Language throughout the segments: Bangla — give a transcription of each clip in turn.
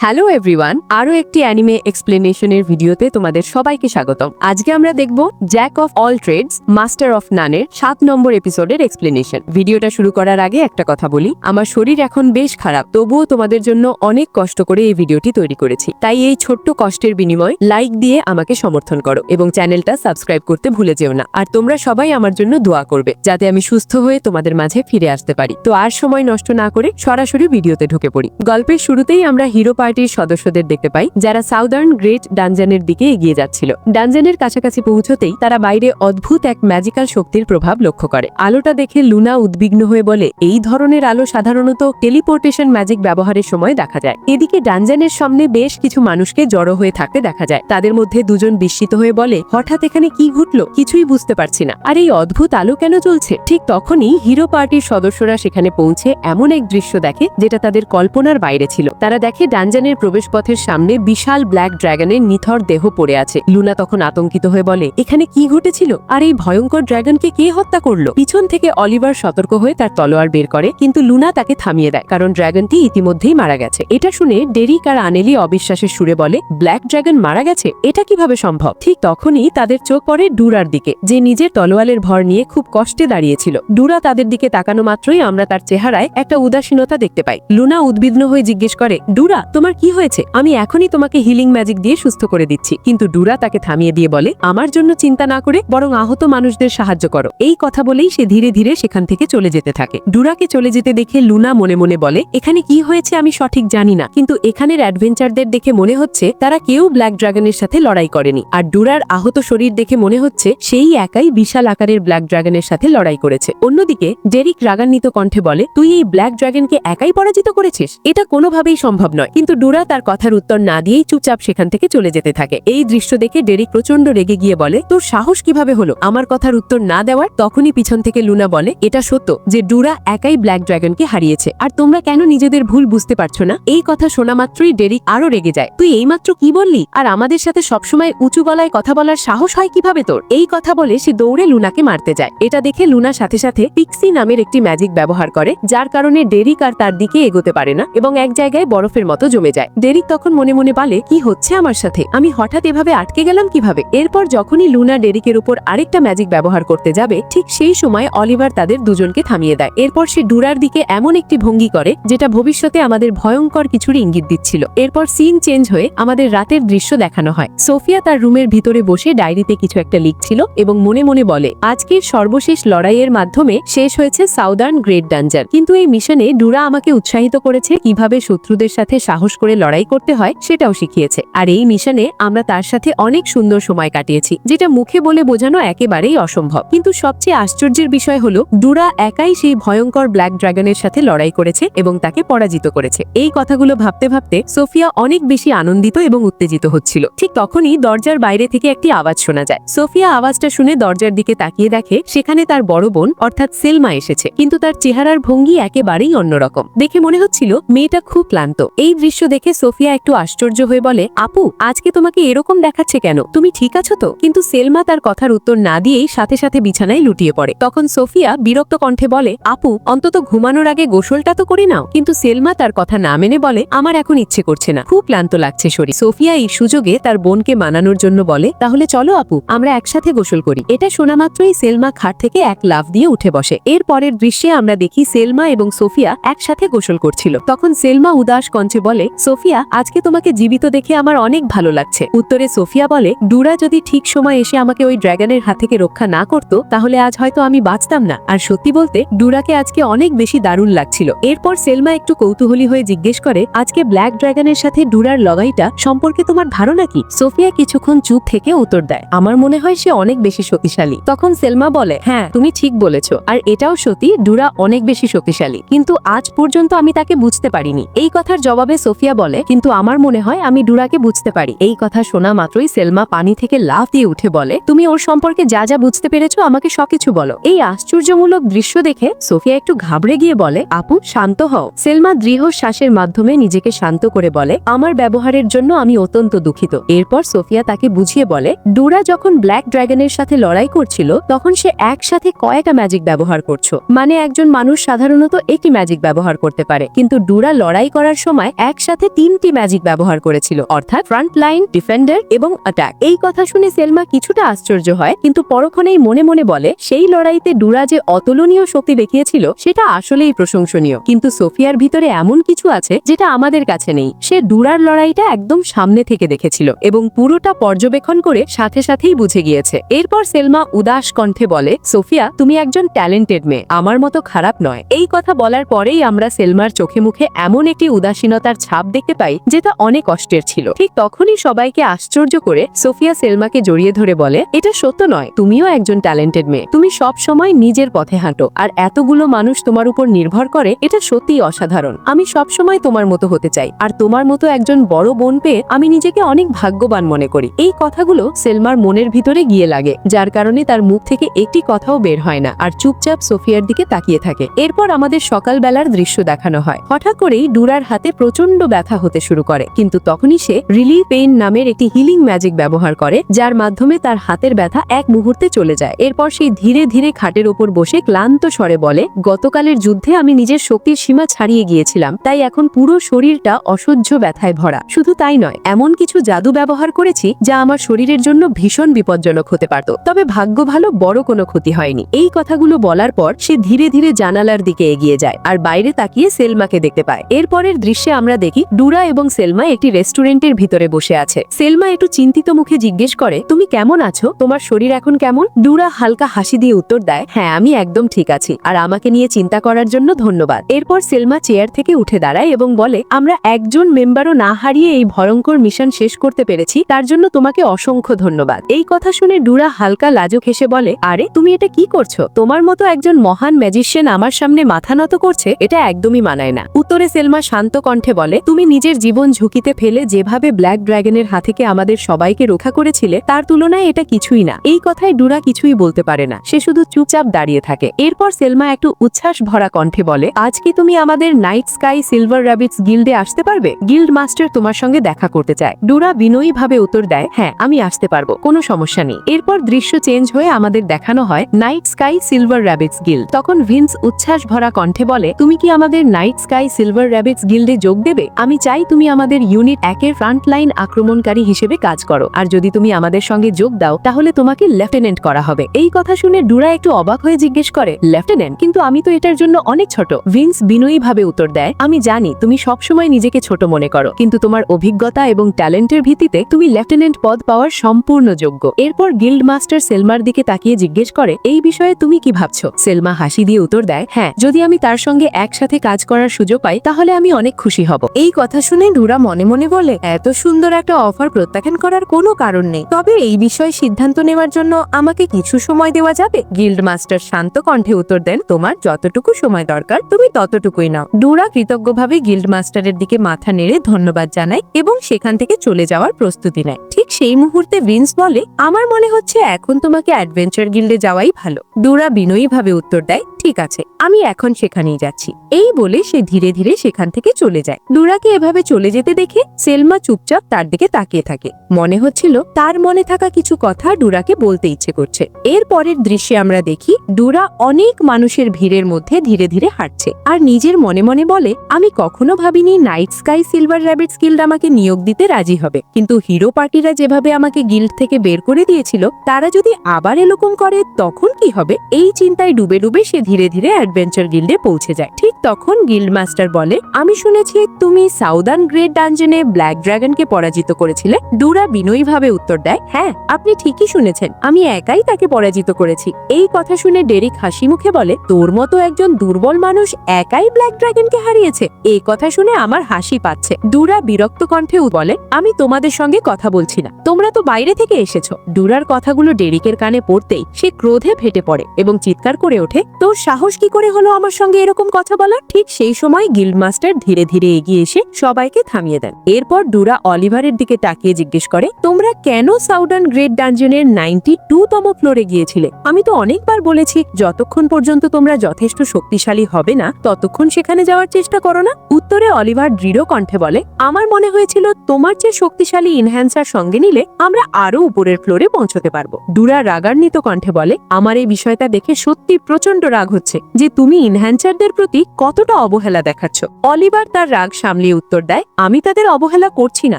হ্যালো এভরিওয়ান, আরো একটি অ্যানিমে এক্সপ্লেনেশনের ভিডিওতে তোমাদের সবাইকে স্বাগতম। আজকে আমরা দেখব jack of all trades master of নানের 7 নম্বর এপিসোডের এক্সপ্লেনেশন। ভিডিওটা শুরু করার আগে একটা কথা বলি, আমার শরীর এখন বেশ খারাপ, তবুও তোমাদের জন্য অনেক কষ্ট করে এই ভিডিওটি তৈরি করেছি। তাই এই ছোট্ট কষ্টের বিনিময় লাইক দিয়ে আমাকে সমর্থন করো এবং চ্যানেলটা সাবস্ক্রাইব করতে ভুলে যেও না। আর তোমরা সবাই আমার জন্য দোয়া করবে যাতে আমি সুস্থ হয়ে তোমাদের মাঝে ফিরে আসতে পারি। তো আর সময় নষ্ট না করে সরাসরি ভিডিওতে ঢুকে পড়ি। গল্পের শুরুতেই আমরা হিরো পার্টির সদস্যদের দেখতে পাই যারা সাউদার্ন গ্রেট ডানজনের দিকে এগিয়ে যাচ্ছিল। ডানজনের কাছাকাছি পৌঁছতেই তারা বাইরে অদ্ভুত এক ম্যাজিক্যাল শক্তির প্রভাব লক্ষ্য করে। আলোটা দেখে লুনা উদ্বিগ্ন হয়ে বলে, এই ধরনের আলো সাধারণত টেলিপোর্টেশন ম্যাজিক ব্যবহারের সময় দেখা যায়। এদিকে ডানজনের সামনে বেশ কিছু মানুষকে জড়ো হয়ে থাকতে দেখা যায়। তাদের মধ্যে দুজন বিস্মিত হয়ে বলে, হঠাৎ এখানে কি ঘটলো, কিছুই বুঝতে পারছি না, আর এই অদ্ভুত আলো কেন চলছে। ঠিক তখনই হিরো পার্টির সদস্যরা সেখানে পৌঁছে এমন এক দৃশ্য দেখে যেটা তাদের কল্পনার বাইরে ছিল। তারা দেখে ডানজনের প্রবেশপথের সামনে বিশাল ব্ল্যাক ড্রাগনের নিথর দেহ পড়ে আছে। লুনা তখন আতঙ্কিত হয়ে বলে, এখানে কি ঘটেছিল, আর এই ভয়ঙ্কর ড্রাগনকে কে হত্যা করলো। পিছন থেকে অলিভার সতর্ক হয়ে তার তলোয়ার বের করে, কিন্তু লুনা তাকে থামিয়ে দেয়, কারণ ড্রাগনটি ইতিমধ্যেই মারা গেছে। এটা শুনে ডেরিক আর আনেলি অবিশ্বাসের সুরে বলে, ব্ল্যাক ড্রাগন মারা গেছে, এটা কিভাবে সম্ভব। ঠিক তখনই তাদের চোখ পড়ে ডুরার দিকে, যে নিজের তলোয়ারের ভর নিয়ে খুব কষ্টে দাঁড়িয়েছিল। ডুরা তাদের দিকে তাকানো মাত্রই আমরা তার চেহারায় একটা উদাসীনতা দেখতে পাই। লুনা উদ্বিগ্ন হয়ে জিজ্ঞেস করে, ডুরা তোমার কি হয়েছে, আমি এখনই তোমাকে হিলিং ম্যাজিক দিয়ে সুস্থ করে দিচ্ছি। কিন্তু ডুরা তাকে থামিয়ে দিয়ে বলে, আমার জন্য চিন্তা না করে বরং আহত মানুষদের সাহায্য করো। এই কথা বলেই সে ধীরে ধীরে সেখান থেকে চলে যেতে থাকে। ডুরাকে চলে যেতে দেখে লুনা মনে মনে বলে, এখানে কি হয়েছে আমি সঠিক জানি না, কিন্তু এখানের অ্যাডভেঞ্চারদের দেখে মনে হচ্ছে তারা কেউ ব্ল্যাক ড্রাগনের সাথে লড়াই করেনি। আর ডুরার আহত শরীর দেখে মনে হচ্ছে সেই একাই বিশাল আকারের ব্ল্যাক ড্রাগনের সাথে লড়াই করেছে। অন্যদিকে ডেরিক রাগান্বিত কণ্ঠে বলে, তুই এই ব্ল্যাক ড্রাগনকে একাই পরাজিত করেছিস, এটা কোনোভাবেই সম্ভব নয়। কিন্তু ডুরা তার কথার উত্তর না দিয়েই চুপচাপ সেখান থেকে চলে যেতে থাকে। এই দৃশ্য দেখে ডেরিক প্রচন্ড রেগে গিয়ে বলে, তোর সাহস কিভাবে হলো আমার কথার উত্তর না দেওয়ার। তখনই পিছন থেকে লুনা বলে, এটা সত্য যে ডুরা একাই ব্ল্যাক ড্রাগনকে হারিয়েছে, আর তোমরা কেন নিজেদের ভুল বুঝতে পারছো না। এই কথা শোনা মাত্রই ডেরিক আরো রেগে যায়, তুই এইমাত্র কি বললি, আর আমাদের সাথে সবসময় উঁচু গলায় কথা বলার সাহস হয় কিভাবে তোর। এই কথা বলে সে দৌড়ে লুনাকে মারতে যায়। এটা দেখে লুনা সাথে সাথে পিক্সি নামের একটি ম্যাজিক ব্যবহার করে, যার কারণে ডেরিক আর তার দিকে এগোতে পারে না এবং এক জায়গায় বরফের মতো জমে যায়। ডেরিক তখন মনে মনে বলে, কি হচ্ছে আমার সাথে, আমি হঠাৎ এভাবে আটকে গেলাম কিভাবে। এরপর যখনই লুনা ডেরিকের উপর আরেকটা ম্যাজিক ব্যবহার করতে যাবে, ঠিক সেই সময় অলিভার তাদের দুজনকে থামিয়ে দেয়। এরপর সে ডুরার দিকে এমন একটি ভঙ্গি করে যেটা ভবিষ্যতে আমাদের ভয়ঙ্কর কিছুর ইঙ্গিত দিচ্ছিল। এরপর সিন চেঞ্জ হয়ে আমাদের রাতের দৃশ্য দেখানো হয়। সোফিয়া তার রুমের ভিতরে বসে ডায়েরিতে কিছু একটা লিখছিল এবং মনে মনে বলে, আজকের সর্বশেষ লড়াইয়ের মাধ্যমে শেষ হয়েছে সাউদার্ন গ্রেট ডানজার, কিন্তু এই মিশনে ডুরা আমাকে উৎসাহিত করেছে, কিভাবে শত্রুদের সাথে সাহস করে লড়াই করতে হয় সেটাও শিখিয়েছে। আর এই মিশনে আমরা তার সাথে অনেক সুন্দর সময় কাটিয়েছি, যেটা মুখে বলে বোঝানো একেবারেই অসম্ভব। কিন্তু সবচেয়ে আশ্চর্যের বিষয় হলো ডুরা একাই সেই ভয়ঙ্কর ব্ল্যাক ড্রাগনের সাথে লড়াই করেছে এবং তাকে পরাজিত করেছে। এই কথাগুলো ভাবতে ভাবতে সোফিয়া অনেক বেশি আনন্দিত এবং উত্তেজিত হচ্ছিল। ঠিক তখনই দরজার বাইরে থেকে একটি আওয়াজ শোনা যায়। সোফিয়া আওয়াজটা শুনে দরজার দিকে তাকিয়ে দেখে সেখানে তার বড় বোন অর্থাৎ সেলমা এসেছে, কিন্তু তার চেহারার ভঙ্গি একেবারেই অন্যরকম। দেখে মনে হচ্ছিল মেয়েটা খুব ক্লান্ত। এই দৃশ্য দেখে সোফিয়া একটু আশ্চর্য হয়ে বলে, আপু আজকে তোমাকে এরকম দেখাচ্ছে কেন, তুমি ঠিক আছো তো। কিন্তু সেলমা তার কথার উত্তর না দিয়েই সাথে সাথে বিছানায় লুটিয়ে পড়ে। তখন সোফিয়া বিরক্ত কণ্ঠে বলে, আপু অন্তত ঘুমানোর আগে গোসলটা তো করে নাও। কিন্তু সেলমা তার কথা না মেনে বলে, আমার এখন ইচ্ছে করছে না, খুব ক্লান্ত লাগছে শরীর। সোফিয়া এই সুযোগে তার বোনকে মানানোর জন্য বলে, তাহলে চলো আপু আমরা একসাথে গোসল করি। এটা শোনা মাত্রই সেলমা খাট থেকে এক লাফ দিয়ে উঠে বসে। এর পরের দৃশ্যে আমরা দেখি সেলমা এবং সোফিয়া একসাথে গোসল করছিল। তখন সেলমা উদাস কণ্ঠে বলে, সোফিয়া আজকে তোমাকে জীবিত দেখে আমার অনেক ভালো লাগছে। উত্তরে সোফিয়া বলে, ডুরা যদি ঠিক সময় এসে আমাকে ওই ড্রাগনের হাত থেকে রক্ষা না করত, তাহলে আজ হয়তো আমি বাঁচতাম না। আর সত্যি বলতে ডুরাকে আজকে অনেক বেশি দারুণ লাগছিল। এরপর সেলমা একটু কৌতূহলী হয়ে জিজ্ঞেস করে, আজকে ব্ল্যাক ড্রাগনের সাথে ডুরার লড়াইটা সম্পর্কে তোমার ধারণা কি। সোফিয়া কিছুক্ষণ চুপ থেকে উত্তর দেয়, আমার মনে হয় সে অনেক বেশি শক্তিশালী। তখন সেলমা বলে, হ্যাঁ তুমি ঠিক বলেছ, আর এটাও সত্যি ডুরা অনেক বেশি শক্তিশালী, কিন্তু আজ পর্যন্ত আমি তাকে বুঝতে পারিনি। এই কথার জবাবে সোফিয়া বলে, কিন্তু আমার মনে হয় আমি ডুরাকে বুঝতে পারি। এই কথা শোনা মাত্রই সেলমা পানি থেকে লাফ দিয়ে উঠে বলে, তুমি ওর সম্পর্কে যা যা বুঝতে পেরেছো আমাকে সবকিছু বলো। এই আশ্চর্যমূলক দৃশ্য দেখে সোফিয়া একটু ঘাবড়ে গিয়ে বলে, আপু শান্ত হও। সেলমা দৃঢ় শ্বাসের মাধ্যমে নিজেকে শান্ত করে বলে, আমার ব্যবহারের জন্য আমি অত্যন্ত দুঃখিত। এরপর সোফিয়া তাকে বুঝিয়ে বলে, ডুরা যখন ব্ল্যাক ড্রাগনের সাথে লড়াই করছিল তখন সে একসাথে কয়েকটা ম্যাজিক ব্যবহার করছো, মানে একজন মানুষ সাধারণত একটি ম্যাজিক ব্যবহার করতে পারে, কিন্তু ডুরা লড়াই করার সময় একসাথে একসাথে 3টি ম্যাজিক ব্যবহার করেছিল, অর্থাৎ ফ্রন্ট লাইন, ডিফেন্ডার এবং অ্যাটাক। এই কথা শুনে সেলমা কিছুটা আশ্চর্য হয়, কিন্তু পরক্ষণেই মনে মনে বলে সেই লড়াইতে ডুরা যে অতুলনীয় শক্তি দেখিয়েছিল সেটা আসলেই প্রশংসনীয়, কিন্তু সোফিয়ার ভিতরে এমন কিছু আছে যেটা আমাদের কাছে নেই। সে ডুরার লড়াইটা একদম সামনে থেকে দেখেছিল এবং পুরোটা পর্যবেক্ষণ করে সাথে সাথেই বুঝে গিয়েছে। এরপর সেলমা উদাস কণ্ঠে বলে, সোফিয়া, তুমি একজন ট্যালেন্টেড মেয়ে, আমার মতো খারাপ নয়। এই কথা বলার পরেই আমরা সেলমার চোখে মুখে এমন একটি উদাসীনতার ছাপ দেখতে পাই যেটা অনেক কষ্টের ছিল। ঠিক তখনই সবাইকে আশ্চর্য করে সোফিয়া সেলমাকে জড়িয়ে ধরে বলে, এটা সত্য নয়, তুমিও একজন ট্যালেন্টেড মেয়ে, তুমি সব সময় নিজের পথে হাঁটো, আর এতগুলো মানুষ তোমার উপর নির্ভর করে, এটা সত্যিই অসাধারণ। আমি সব সময় তোমার মতো হতে চাই, আর তোমার মতো একজন বড় বোন পেয়ে আমি নিজেকে অনেক ভাগ্যবান মনে করি। এই কথাগুলো সেলমার মনের ভিতরে গিয়ে লাগে, যার কারণে তার মুখ থেকে একটি কথাও বের হয় না, আর চুপচাপ সোফিয়ার দিকে তাকিয়ে থাকে। এরপর আমাদের সকালবেলার দৃশ্য দেখানো হয়। হঠাৎ করেই ডুরার হাতে প্রচন্ড ব্যথা হতে শুরু করে, কিন্তু তখনই সে রিলিফ পেইন নামের একটি হিলিং ম্যাজিক ব্যবহার করে, যার মাধ্যমে তার হাতের ব্যথা এক মুহূর্তে চলে যায়। এরপর সে ধীরে ধীরে খাটের ওপর বসে ক্লান্ত স্বরে বলে, গতকালের যুদ্ধে আমি নিজের শক্তির সীমা ছাড়িয়ে গিয়েছিলাম, তাই এখন পুরো শরীরটা অসহ্য ব্যথায় ভরা। শুধু তাই নয়, এমন কিছু জাদু ব্যবহার করেছি যা আমার শরীরের জন্য ভীষণ বিপজ্জনক হতে পারত, তবে ভাগ্য ভালো বড় কোনো ক্ষতি হয়নি। এই কথাগুলো বলার পর সে ধীরে ধীরে জানালার দিকে এগিয়ে যায় আর বাইরে তাকিয়ে সেলমাকে দেখতে পায়। এরপরের দৃশ্যে আমরা দেখি ডুরা এবং সেলমা একটি রেস্টুরেন্টের ভিতরে বসে আছে। সেলমা একটু চিন্তিত মুখে জিজ্ঞেস করে, তুমি কেমন আছো? তোমার শরীর এখন কেমন? ডুরা হালকা হাসি দিয়ে উত্তর দেয়, হ্যাঁ, আমি একদম ঠিক আছি, আর আমাকে নিয়ে চিন্তা করার জন্য ধন্যবাদ। এরপর সেলমা চেয়ার থেকে উঠে দাঁড়ায় এবং বলে, আমরা একজন মেম্বারও না হারিয়ে এই ভয়ঙ্কর মিশন শেষ করতে পেরেছি, তার জন্য তোমাকে অসংখ্য ধন্যবাদ। এই কথা শুনে ডুরা হালকা লাজুক হেসে বলে, আরে তুমি এটা কি করছো? তোমার মতো একজন মহান ম্যাজিশিয়ান আমার সামনে মাথা নত করছে, এটা একদমই মানায় না। উত্তরে সেলমা শান্ত কণ্ঠে বলে, তুমি নিজের জীবন ঝুঁকিতে ফেলে যেভাবে ব্ল্যাক ড্রাগনের হাত থেকে আমাদের সবাইকে রক্ষা করেছিলে, তার তুলনায় এটা কিছুই না। এই কথায় ডুরা কিছুই বলতে পারে না, সে শুধু চুপচাপ দাঁড়িয়ে থাকে। এরপর সেলমা একটু উচ্ছ্বাস ভরা কণ্ঠে বলে, আজ কি তুমি আমাদের নাইট স্কাই সিলভার র্যাবিটস গিল্ডে আসতে পারবে? গিল্ড মাস্টার তোমার সঙ্গে দেখা করতে চায়। ডুরা বিনয়ী ভাবে উত্তর দেয়, হ্যাঁ, আমি আসতে পারবো, কোনো সমস্যা নেই। এরপর দৃশ্য চেঞ্জ হয়ে আমাদের দেখানো হয় night sky silver rabbits guild. তখন ভিন্স উচ্ছ্বাস ভরা কণ্ঠে বলে, তুমি কি আমাদের নাইট স্কাই সিলভার র্যাবিটস গিল্ডে যোগ দেবে? আমি চাই তুমি আমাদের ইউনিট 1-এর ফ্রন্টলাইন আক্রমণকারী হিসেবে কাজ করো, আর যদি তুমি আমাদের সঙ্গে যোগ দাও তাহলে তোমাকে লেফটেন্যান্ট করা হবে। এই কথা শুনে ডুরা একটু অবাক হয়ে জিজ্ঞেস করে, লেফটেন্যান্ট? কিন্তু আমি তো এটার জন্য অনেক ছোট। ভিন্স বিনয়ী ভাবে উত্তর দেয়, আমি জানি তুমি সবসময় নিজেকে ছোট মনে করো, কিন্তু তোমার অভিজ্ঞতা এবং ট্যালেন্টের ভিত্তিতে তুমি লেফটেন্যান্ট পদ পাওয়ার সম্পূর্ণ যোগ্য। এরপর গিল্ড মাস্টার সেলমার দিকে তাকিয়ে জিজ্ঞেস করে, এই বিষয়ে তুমি কি ভাবছো? সেলমা হাসি দিয়ে উত্তর দেয়, হ্যাঁ, যদি আমি তার সঙ্গে একসাথে কাজ করার সুযোগ পাই তাহলে আমি অনেক খুশি হব। এই কথা শুনে ডুরা মনে মনে বলে, এত সুন্দর একটা অফার প্রত্যাখ্যান করার কোনো কারণ নেই, তবে এই বিষয়ে সিদ্ধান্ত নেওয়ার জন্য আমাকে কিছু সময় দেওয়া যাবে? গিল্ড মাস্টার শান্ত কণ্ঠে উত্তর দেন, তোমার যতটুকু সময় দরকার তুমি ততটুকুই নাও। ডুরা কৃতজ্ঞভাবে গিল্ড মাস্টারের দিকে মাথা নেড়ে ধন্যবাদ জানায় এবং সেখান থেকে চলে যাওয়ার প্রস্তুতি নেয়। ঠিক সেই মুহূর্তে ভিন্স বলে, আমার মনে হচ্ছে এখন তোমাকে অ্যাডভেঞ্চার গিল্ডে যাওয়াই ভালো। ডুরা বিনয়ী ভাবে উত্তর দেয়, ঠিক আছে, আমি এখন সেখানেই যাচ্ছি। এই বলে সে ধীরে ধীরে সেখান থেকে চলে যায়। ডুরাকে এভাবে চলে যেতে দেখে সেলমা চুপচাপ তার দিকে তাকিয়ে থাকে। মনে হচ্ছিল তার মনে থাকা কিছু কথা ডুরাকে বলতে ইচ্ছে করছে। এর পরের দৃশ্যে আমরা দেখি ডুরা অনেক মানুষের ভিড়ের মধ্যে ধীরে ধীরে হাঁটছে আর নিজের মনে মনে বলে, আমি কখনো ভাবিনি night sky silver rabbits guild আমাকে নিয়োগ দিতে রাজি হবে, কিন্তু হিরো পার্টিরা যেভাবে আমাকে গিল্ড থেকে বের করে দিয়েছিল, তারা যদি আবার এরকম করে তখন কি হবে? এই চিন্তায় ডুবে ডুবে সে ধীরে ধীরে অ্যাডভেঞ্চার গিল্ডে পৌঁছে যায়। ঠিক তখন গিল্ড মাস্টার বলে, আমি শুনেছি তুমি সাউদার্ন গ্রেট ডানজনে ব্ল্যাক ড্রাগনকে পরাজিত করেছিলে। ডুরা বিনয়ী ভাবে উত্তর দেয়, হ্যাঁ, আপনি ঠিকই শুনেছেন, আমি একাই তাকে পরাজিত করেছি। এই কথা শুনে ডেরিক হাসি মুখে বলে, তোর মতো একজন দুর্বল মানুষ একাই ব্ল্যাক ড্রাগনকে হারিয়েছে? এই কথা শুনে আমার হাসি পাচ্ছে। ডুরা বিরক্ত কণ্ঠে বলে, আমি তোমাদের সঙ্গে কথা বলছি না, তোমরা তো বাইরে থেকে এসেছো। ডুরার কথাগুলো ডেরিকের কানে পড়তেই সে ক্রোধে ফেটে পড়ে এবং চিৎকার করে ওঠে, তোর সাহস কি করে হলো আমার সঙ্গে এরকম কথা বলার? ঠিক সেই সময় গিল্ড মাস্টার ধীরে ধীরে এগিয়ে এসে সবাইকে থামিয়ে দেন। এরপর ডুরা অলিভারের দিকে তাকিয়ে জিজ্ঞেস করে, তোমরা কেন সাউদার্ন গ্রেট ডানজনের 92তম ফ্লোরে গিয়েছিলে? আমি তো অনেকবার বলেছি যতক্ষণ পর্যন্ত তোমরা যথেষ্ট শক্তিশালী হবে না ততক্ষণ সেখানে যাওয়ার চেষ্টা করো না। উত্তরে অলিভার দৃঢ় কণ্ঠে বলে, আমার মনে হয়েছিল তোমার চেয়ে শক্তিশালী ইনহ্যান্সার সঙ্গে নিলে আমরা আরো উপরের ফ্লোরে পৌঁছতে পারবো। ডুরা রাগান্বিত কণ্ঠে বলে, আমার এই বিষয়টা দেখে সত্যি প্রচন্ড রাগ রাগ হচ্ছে যে তুমি ইনহ্যান্সারদের প্রতি কতটা অবহেলা দেখাচ্ছ। অলিভার তার রাগ সামলিয়ে উত্তর দেয়, আমি তাদের অবহেলা করছি না,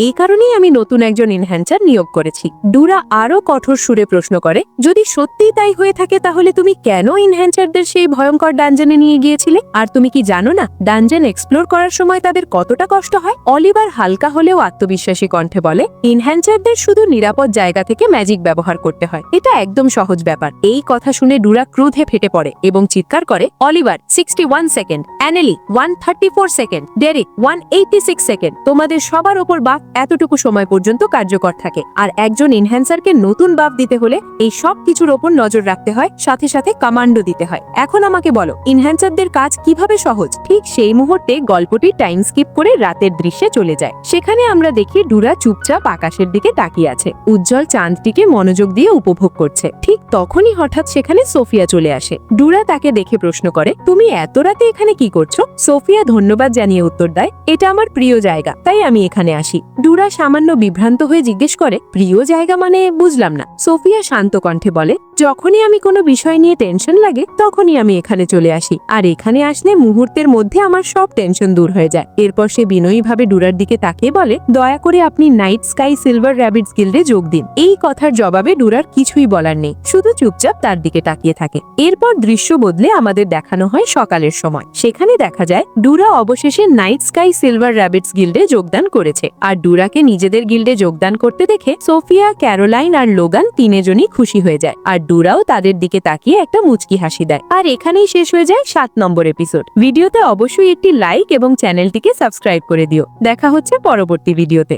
এই কারণেই আমি নতুন একজন ইনহ্যান্সার নিয়োগ করেছি। ডুরা আরো কঠোর সুরে প্রশ্ন করে, যদি সত্যিই তাই হয়ে থাকে তাহলে তুমি কেন ইনহ্যান্সারদের সেই ভয়ঙ্কর ডানজনে নিয়ে গিয়েছিলে? আর তুমি কি জানো না ডানজেন এক্সপ্লোর করার সময় তাদের কতটা কষ্ট হয়? অলিভার হালকা হলেও আত্মবিশ্বাসী কণ্ঠে বলে, ইনহ্যান্সারদের শুধু নিরাপদ জায়গা থেকে ম্যাজিক ব্যবহার করতে হয়, এটা একদম সহজ ব্যাপার। এই কথা শুনে ডুরা ক্রোধে ফেটে পড়ে এবং চিৎকার করে, Oliver 61 seconds, Annelie 134 seconds, Derrick 186 seconds. তোমাদের সবার ওপর বাফ এতটুকু সময় পর্যন্ত কার্যকর থাকে, আর একজন ইনহ্যান্সারকে নতুন বাফ দিতে হলে এই সব কিছুর ওপর নজর রাখতে হয়, সাথে সাথে কমান্ডো দিতে হয়। এখন আমাকে বলো, ইনহ্যান্সারদের কাজ কিভাবে সহজ? ঠিক সেই মুহূর্তে গল্পটি টাইম স্কিপ করে রাতের দৃশ্যে চলে যায়। সেখানে আমরা দেখি ডুরা চুপচাপ আকাশের দিকে তাকিয়ে আছে, উজ্জ্বল চাঁদটিকে মনোযোগ দিয়ে উপভোগ করছে। ঠিক তখনই হঠাৎ সেখানে সোফিয়া চলে আসে। ডুরা তাকে দেখে প্রশ্ন করে, তুমি এত রাতে এখানে কি করছো? সোফিয়া ধন্যবাদ জানিয়ে উত্তর দেয়, এটা আমার প্রিয় জায়গা, তাই আমি এখানে আসি। ডুরা সামান্য বিভ্রান্ত হয়ে জিজ্ঞেস করে, প্রিয় জায়গা মানে? বুঝলাম না। সোফিয়া শান্ত কণ্ঠে বলে, যখনই আমি কোনো বিষয় নিয়ে টেনশন লাগে তখনই আমি এখানে চলে আসি, আর এখানে আসলে মুহূর্তের মধ্যে আমার সব টেনশন দূর হয়ে যায়। এরপর সে বিনয়ীভাবে ডুরার দিকে তাকিয়ে বলে, দয়া করে আপনি নাইট স্কাই সিলভার র্যাবিটস গিল্ডে যোগ দিন। এই কথার জবাবে ডুরার কিছুই বলার নেই, শুধু চুপচাপ তার দিকে তাকিয়ে থাকে। এরপর দৃশ্য বদলে আমাদের দেখানো হয় সকালের সময়। সেখানে দেখা যায় ডুরা অবশেষে নাইট স্কাই সিলভার র্যাবিটস গিল্ডে যোগদান করেছে, আর ডুরাকে নিজেদের গিল্ডে যোগদান করতে দেখে সোফিয়া, ক্যারোলাইন আর লোগান তিনজনই খুশি হয়ে যায়, আর ডুরাও তাদের দিকে তাকিয়ে একটা মুচকি হাসি দেয়। আর এখানেই শেষ হয়ে যায় 7 নম্বর এপিসোড। ভিডিওতে অবশ্যই একটি লাইক এবং চ্যানেলটিকে সাবস্ক্রাইব করে দিও। দেখা হচ্ছে পরবর্তী ভিডিওতে।